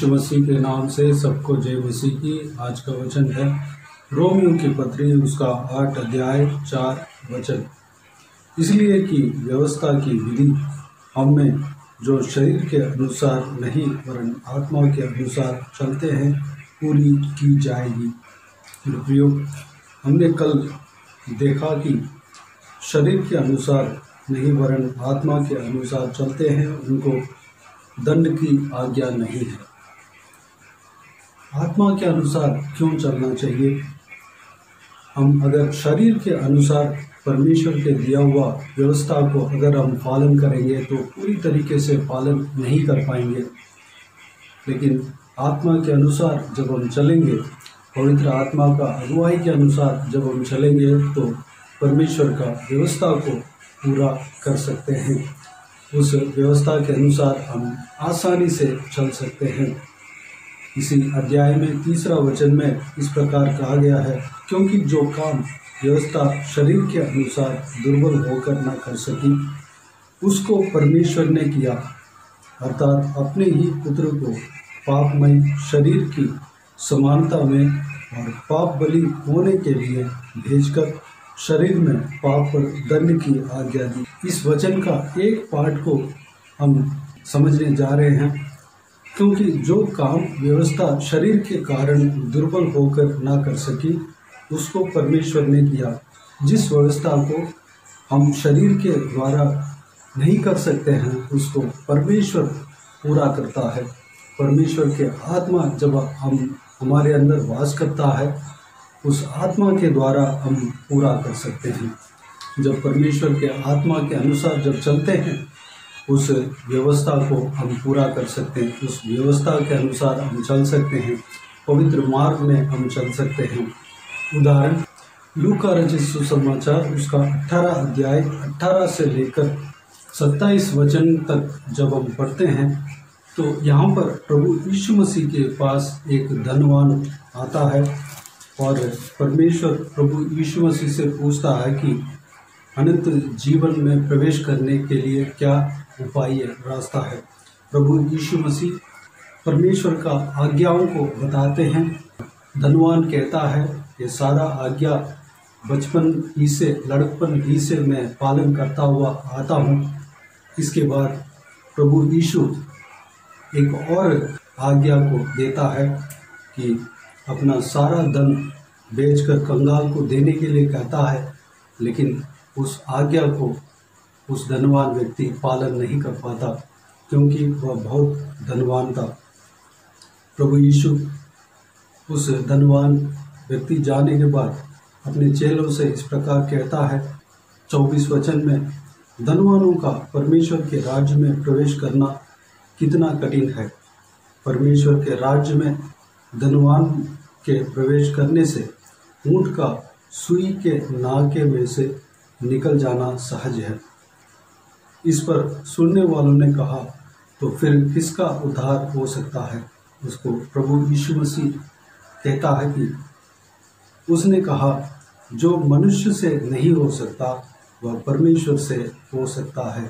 यीशु मसीह के नाम से सबको जय मसीह की। आज का वचन है रोमियो की पत्री उसका 8 अध्याय 4 वचन। इसलिए कि व्यवस्था की विधि हम में जो शरीर के अनुसार नहीं वरन आत्मा के अनुसार चलते हैं पूरी की जाएगी। प्रियो, हमने कल देखा कि शरीर के अनुसार नहीं वरन आत्मा के अनुसार चलते हैं उनको दंड की आज्ञा नहीं है। आत्मा के अनुसार क्यों चलना चाहिए? हम अगर शरीर के अनुसार परमेश्वर के दिया हुआ व्यवस्था को अगर हम पालन करेंगे तो पूरी तरीके से पालन नहीं कर पाएंगे, लेकिन आत्मा के अनुसार जब हम चलेंगे, पवित्र आत्मा का अगुवाई के अनुसार जब हम चलेंगे तो परमेश्वर का व्यवस्था को पूरा कर सकते हैं। उस व्यवस्था के अनुसार हम आसानी से चल सकते हैं। इसी अध्याय में 3 वचन में इस प्रकार कहा गया है, क्योंकि जो काम व्यवस्था शरीर के अनुसार दुर्बल होकर न कर सकी उसको परमेश्वर ने किया, अर्थात अपने ही पुत्र को पापमय शरीर की समानता में और पाप बलि होने के लिए भेजकर शरीर में पाप पर दंड की आज्ञा दी। इस वचन का एक पार्ट को हम समझने जा रहे हैं, क्योंकि जो काम व्यवस्था शरीर के कारण दुर्बल होकर ना कर सकी उसको परमेश्वर ने किया। जिस व्यवस्था को हम शरीर के द्वारा नहीं कर सकते हैं उसको परमेश्वर पूरा करता है। परमेश्वर के आत्मा जब हमारे अंदर वास करता है उस आत्मा के द्वारा हम पूरा कर सकते हैं। जब परमेश्वर के आत्मा के अनुसार जब चलते हैं उस व्यवस्था को हम पूरा कर सकते हैं। उस व्यवस्था के अनुसार हम चल सकते हैं, पवित्र मार्ग में हम चल सकते हैं। उदाहरण, लूका रचित सुसमाचार उसका 18 अध्याय 18 से लेकर 27 वचन तक जब हम पढ़ते हैं तो यहाँ पर प्रभु यीशु मसीह के पास एक धनवान आता है और परमेश्वर प्रभु यीशु मसीह से पूछता है कि अनंत जीवन में प्रवेश करने के लिए क्या उपाय रास्ता है। प्रभु यीशु मसीह परमेश्वर का आज्ञाओं को बताते हैं। धनवान कहता है कि सारा आज्ञा बचपन ही से लड़कपन ही से मैं पालन करता हुआ आता हूँ। इसके बाद प्रभु यीशु एक और आज्ञा को देता है कि अपना सारा धन बेचकर कंगाल को देने के लिए कहता है, लेकिन उस आज्ञा को उस धनवान व्यक्ति पालन नहीं कर पाता क्योंकि वह बहुत धनवान था। प्रभु यीशु उस धनवान व्यक्ति जाने के बाद अपने चेलों से इस प्रकार कहता है 24 वचन में, धनवानों का परमेश्वर के राज्य में प्रवेश करना कितना कठिन है। परमेश्वर के राज्य में धनवान के प्रवेश करने से ऊंट का सुई के नाके में से निकल जाना सहज है। इस पर सुनने वालों ने कहा, तो फिर किसका उद्धार हो सकता है? उसको प्रभु यीशु मसीह कहता है कि उसने कहा, जो मनुष्य से नहीं हो सकता वह परमेश्वर से हो सकता है।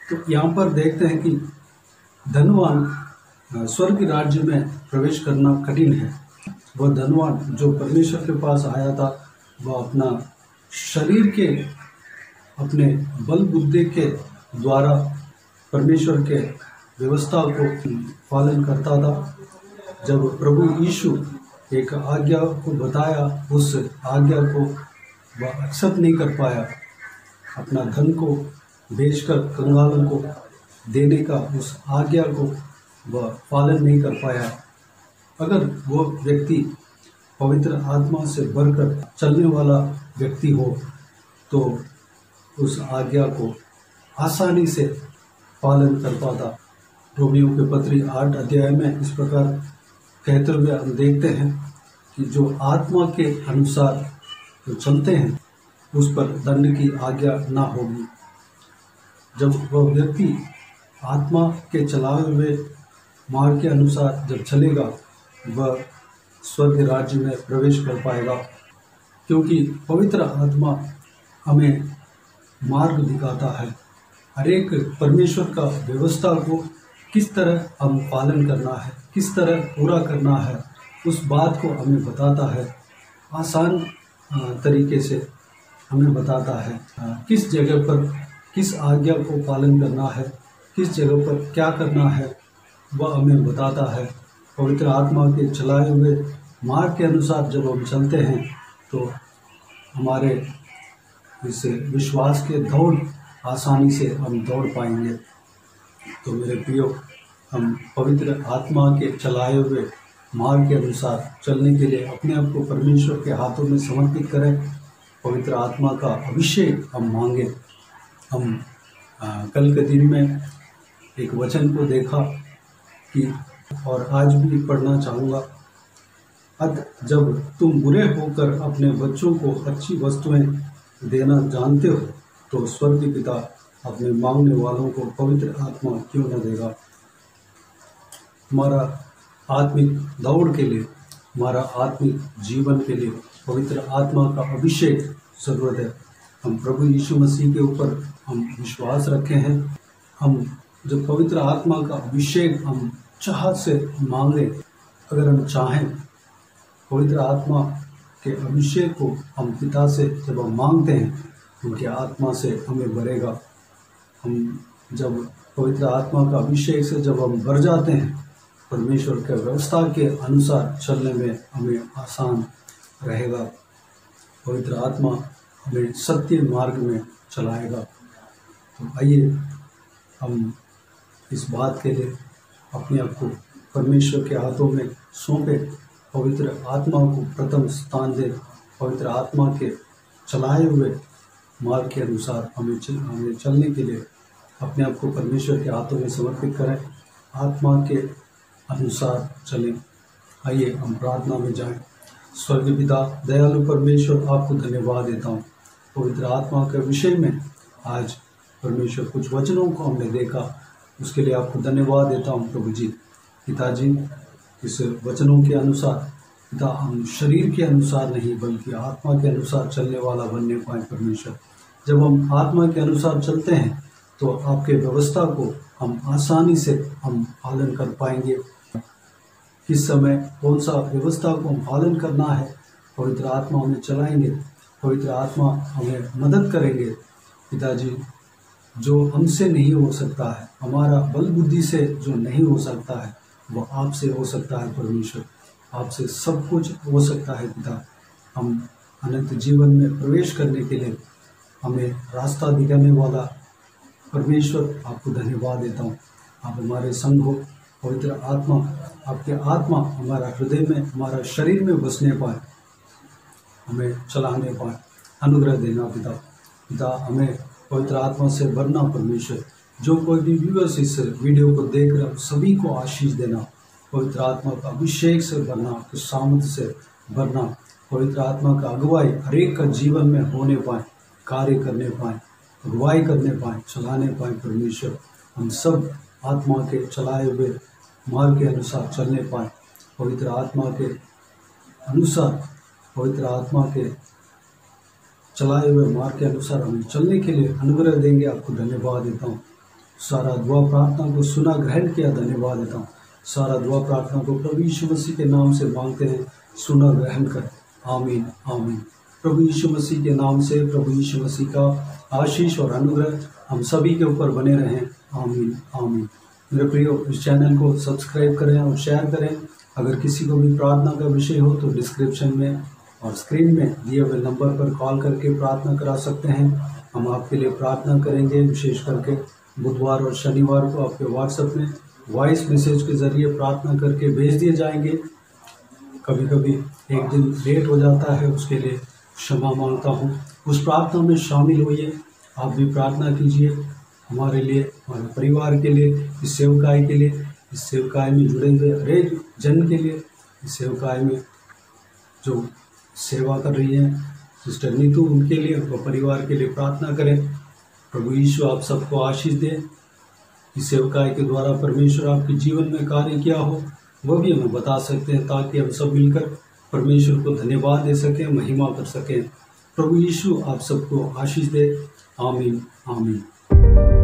तो यहाँ पर देखते हैं कि धनवान स्वर्ग राज्य में प्रवेश करना कठिन है। वह धनवान जो परमेश्वर के पास आया था वह अपना शरीर के अपने बल बुद्धि के द्वारा परमेश्वर के व्यवस्था को पालन करता था। जब प्रभु यीशु एक आज्ञा को बताया उस आज्ञा को वह एक्सेप्ट नहीं कर पाया। अपना धन को बेचकर कंगालों को देने का उस आज्ञा को वह पालन नहीं कर पाया। अगर वो व्यक्ति पवित्र आत्मा से भरकर चलने वाला व्यक्ति हो तो उस आज्ञा को आसानी से पालन कर पाता। रोमियो के पत्री 8 अध्याय में इस प्रकार कहते हुए हम देखते हैं कि जो आत्मा के अनुसार जो चलते हैं उस पर दंड की आज्ञा ना होगी। जब वह व्यक्ति आत्मा के चलाए हुए मार्ग के अनुसार जब चलेगा वह स्वर्ग राज्य में प्रवेश कर पाएगा, क्योंकि पवित्र आत्मा हमें मार्ग दिखाता है। हर एक परमेश्वर का व्यवस्था को किस तरह हम पालन करना है, किस तरह पूरा करना है, उस बात को हमें बताता है। आसान तरीके से हमें बताता है किस जगह पर किस आज्ञा को पालन करना है, किस जगह पर क्या करना है, वह हमें बताता है। पवित्र आत्मा के चलाए हुए मार्ग के अनुसार जब हम चलते हैं तो हमारे इस विश्वास के दौड़ आसानी से हम दौड़ पाएंगे। तो मेरे प्रियो, हम पवित्र आत्मा के चलाए हुए मार्ग के अनुसार चलने के लिए अपने आप को परमेश्वर के हाथों में समर्पित करें। पवित्र आत्मा का अभिषेक हम मांगे। हम कल के दिन में एक वचन को देखा कि, और आज भी पढ़ना चाहूँगा, जब तुम बुरे होकर अपने बच्चों को अच्छी वस्तुएं देना जानते हो तो स्वर्गीय पिता अपने मांगने वालों को पवित्र आत्मा क्यों न देगा। हमारा आत्मिक दौड़ के लिए, हमारा आत्मिक जीवन के लिए पवित्र आत्मा का अभिषेक ज़रूरत है। हम प्रभु यीशु मसीह के ऊपर हम विश्वास रखे हैं। हम जब पवित्र आत्मा का अभिषेक हम चाहत से मांगे, अगर हम चाहें पवित्र आत्मा के अभिषेक को हम पिता से जब हम मांगते हैं, उनके आत्मा से हमें भरेगा। हम जब पवित्र आत्मा का अभिषेक से जब हम भर जाते हैं, परमेश्वर के व्यवस्था के अनुसार चलने में हमें आसान रहेगा। पवित्र आत्मा हमें सत्य मार्ग में चलाएगा। तो आइए हम इस बात के लिए अपने आप को परमेश्वर के हाथों में सौंपे, पवित्र आत्मा को प्रथम स्थान दे। पवित्र आत्मा के चलाए हुए मार्ग के अनुसार हमें चलने के लिए अपने आप को परमेश्वर के हाथों में समर्पित करें, आत्मा के अनुसार चलें। आइए हम प्रार्थना में जाएं। स्वर्गीय पिता दयालु परमेश्वर, आपको धन्यवाद देता हूँ पवित्र आत्मा के विषय में। आज परमेश्वर कुछ वचनों को हमने देखा, उसके लिए आपको धन्यवाद देता हूँ प्रभु जी। पिताजी, इस वचनों के अनुसार पिता हम शरीर के अनुसार नहीं बल्कि आत्मा के अनुसार चलने वाला बनने पाए परमेश्वर। जब हम आत्मा के अनुसार चलते हैं तो आपके व्यवस्था को हम आसानी से हम पालन कर पाएंगे। किस समय कौन सा व्यवस्था को हम पालन करना है, पवित्र आत्मा हमें चलाएंगे, पवित्र आत्मा हमें मदद करेंगे। पिताजी, जो हमसे नहीं हो सकता है, हमारा बल बुद्धि से जो नहीं हो सकता है, वो आपसे हो सकता है परमेश्वर। आपसे सब कुछ हो सकता है पिता। हम अनंत जीवन में प्रवेश करने के लिए हमें रास्ता दिखाने वाला परमेश्वर, आपको धन्यवाद देता हूँ। आप हमारे संग हो, पवित्र आत्मा, आपके आत्मा हमारा हृदय में, हमारा शरीर में बसने पाए, हमें चलाने पाए, अनुग्रह देना पिता। पिता, हमें पवित्र आत्मा से भरना परमेश्वर। जो कोई भी व्यूअर्स इस वीडियो को देख रहे हो, सभी को आशीष देना। पवित्र आत्मा का अभिषेक से भरना, उस सामर्थ से भरना। पवित्र आत्मा का अगुवाई हर एक का जीवन में होने पाए, कार्य करने पाए, अगुवाई करने पाए, चलाने पाए परमेश्वर। हम सब आत्मा के चलाए हुए मार्ग के अनुसार चलने पाए, पवित्र आत्मा के अनुसार, पवित्र आत्मा के चलाए हुए मार्ग के अनुसार हमें चलने के लिए अनुग्रह देंगे। आपको धन्यवाद देता हूँ। सारा दुआ प्रार्थना को सुना, ग्रहण किया, धन्यवाद देता हूँ। सारा दुआ प्रार्थना को प्रभु यीशु मसीह के नाम से मांगते हैं, सुना, ग्रहण कर। आमीन, आमीन। प्रभु यीशु मसीह के नाम से प्रभु यीशु मसीह का आशीष और अनुग्रह हम सभी के ऊपर बने रहें। आमीन, आमीन। मेरे प्रियो, इस चैनल को सब्सक्राइब करें और शेयर करें। अगर किसी को भी प्रार्थना का विषय हो तो डिस्क्रिप्शन में और स्क्रीन में दिए हुए नंबर पर कॉल करके प्रार्थना करा सकते हैं। हम आपके लिए प्रार्थना करेंगे। विशेष करके बुधवार और शनिवार को आपके व्हाट्सएप में वॉइस मैसेज के ज़रिए प्रार्थना करके भेज दिए जाएंगे। कभी कभी एक दिन लेट हो जाता है, उसके लिए क्षमा मांगता हूँ। उस प्रार्थना में शामिल होइए, आप भी प्रार्थना कीजिए हमारे लिए, हमारे परिवार के लिए, इस सेवकाई के लिए, इस सेवकाई में जुड़े हुए हरेक जन के लिए, इस सेवकाई में जो सेवा कर रही हैं सिस्टर नीतू, उनके लिए और परिवार के लिए प्रार्थना करें। प्रभु यीशु आप सबको आशीष दे। इस सेवकाई के द्वारा परमेश्वर आपके जीवन में कार्य किया हो वह भी हमें बता सकते हैं, ताकि हम सब मिलकर परमेश्वर को धन्यवाद दे सकें, महिमा कर सकें। प्रभु यीशु आप सबको आशीष दे। आमीन, आमीन।